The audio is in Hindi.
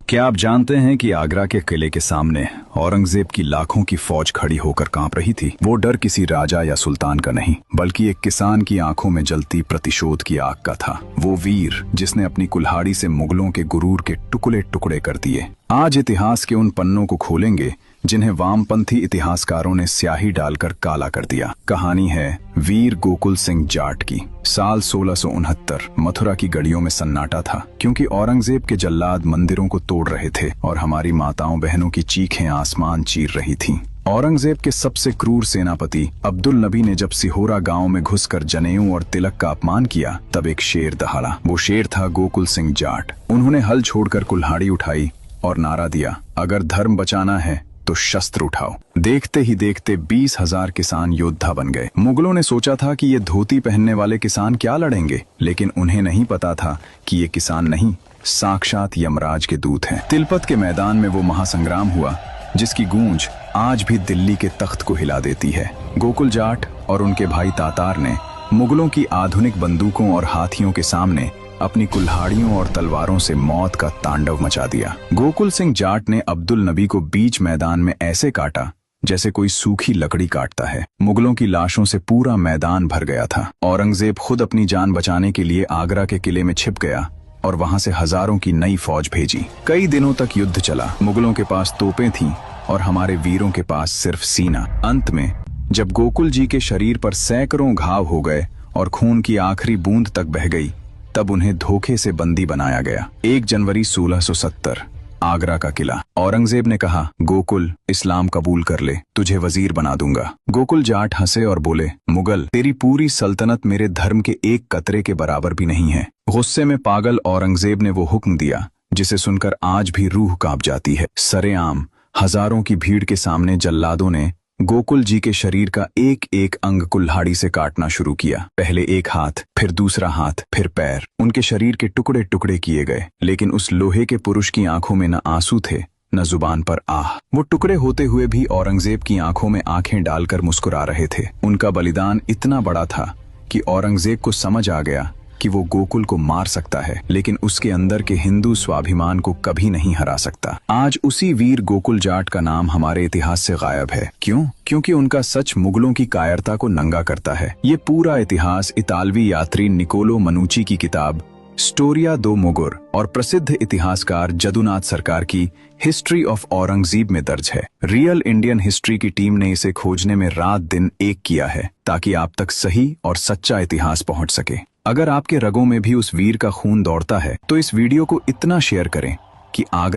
क्या आप जानते हैं कि आगरा के किले के सामने औरंगजेब की लाखों की फौज खड़ी होकर कांप रही थी। वो डर किसी राजा या सुल्तान का नहीं, बल्कि एक किसान की आंखों में जलती प्रतिशोध की आग का था। वो वीर जिसने अपनी कुल्हाड़ी से मुगलों के गुरूर के टुकड़े टुकड़े कर दिए। आज इतिहास के उन पन्नों को खोलेंगे जिन्हें वामपंथी इतिहासकारों ने स्याही डालकर काला कर दिया। कहानी है वीर गोकुल सिंह जाट की। साल 1669 मथुरा की गलियों में सन्नाटा था, क्योंकि औरंगजेब के जल्लाद मंदिरों को तोड़ रहे थे और हमारी माताओं बहनों की चीखें आसमान चीर रही थीं। औरंगजेब के सबसे क्रूर सेनापति अब्दुल नबी ने जब सिहोरा गांव में घुसकर जनेऊ और तिलक का अपमान किया, तब एक शेर दहाड़ा। वो शेर था गोकुल सिंह जाट। उन्होंने हल छोड़कर कुल्हाड़ी उठाई और नारा दिया, अगर धर्म बचाना है तो शस्त्र उठाओ। देखते ही देखते 20,000 किसान योद्धा बन गए। मुगलों ने सोचा था कि ये धोती पहनने वाले किसान क्या लड़ेंगे, लेकिन उन्हें नहीं पता था कि ये किसान नहीं, साक्षात यमराज के दूत हैं। तिलपत के मैदान में वो महासंग्राम हुआ जिसकी गूंज आज भी दिल्ली के तख्त को हिला देती है। गोकुल जाट और उनके भाई तातार ने मुगलों की आधुनिक बंदूकों और हाथियों के सामने अपनी कुल्हाड़ियों और तलवारों से मौत का तांडव मचा दिया। गोकुल सिंह जाट ने अब्दुल नबी को बीच मैदान में ऐसे काटा जैसे कोई सूखी लकड़ी काटता है। मुगलों की लाशों से पूरा मैदान भर गया था। औरंगजेब खुद अपनी जान बचाने के लिए आगरा के किले में छिप गया और वहां से हजारों की नई फौज भेजी। कई दिनों तक युद्ध चला। मुगलों के पास तोपें थीं और हमारे वीरों के पास सिर्फ सीना। अंत में जब गोकुल जी के शरीर पर सैकड़ों घाव हो गए और खून की आखिरी बूंद तक बह गई, तब उन्हें धोखे से बंदी बनाया गया। 1 जनवरी 1670 आगरा का किला। औरंगजेब ने कहा, गोकुल इस्लाम कबूल कर ले, तुझे वजीर बना दूंगा। गोकुल जाट हंसे और बोले, मुगल, तेरी पूरी सल्तनत मेरे धर्म के एक कतरे के बराबर भी नहीं है। गुस्से में पागल औरंगजेब ने वो हुक्म दिया जिसे सुनकर आज भी रूह कांप जाती है। सरेआम हजारों की भीड़ के सामने जल्लादों ने गोकुल जी के शरीर का एक एक अंग कुल्हाड़ी से काटना शुरू किया। पहले एक हाथ, फिर दूसरा हाथ, फिर पैर। उनके शरीर के टुकड़े टुकड़े किए गए, लेकिन उस लोहे के पुरुष की आंखों में न आंसू थे न जुबान पर आह। वो टुकड़े होते हुए भी औरंगजेब की आंखों में आंखें डालकर मुस्कुरा रहे थे। उनका बलिदान इतना बड़ा था कि औरंगजेब को समझ आ गया कि वो गोकुल को मार सकता है, लेकिन उसके अंदर के हिंदू स्वाभिमान को कभी नहीं हरा सकता। आज उसी वीर गोकुल जाट का नाम हमारे इतिहास से गायब है। क्यों? क्योंकि उनका सच मुगलों की कायरता को नंगा करता है। ये पूरा इतिहास इतालवी यात्री निकोलो मनुची की किताब स्टोरिया दो मुगुर और प्रसिद्ध इतिहासकार जदुनाथ सरकार की हिस्ट्री ऑफ औरंगजेब में दर्ज है। रियल इंडियन हिस्ट्री की टीम ने इसे खोजने में रात दिन एक किया है, ताकि आप तक सही और सच्चा इतिहास पहुंच सके। अगर आपके रगों में भी उस वीर का खून दौड़ता है, तो इस वीडियो को इतना शेयर करें कि आगरा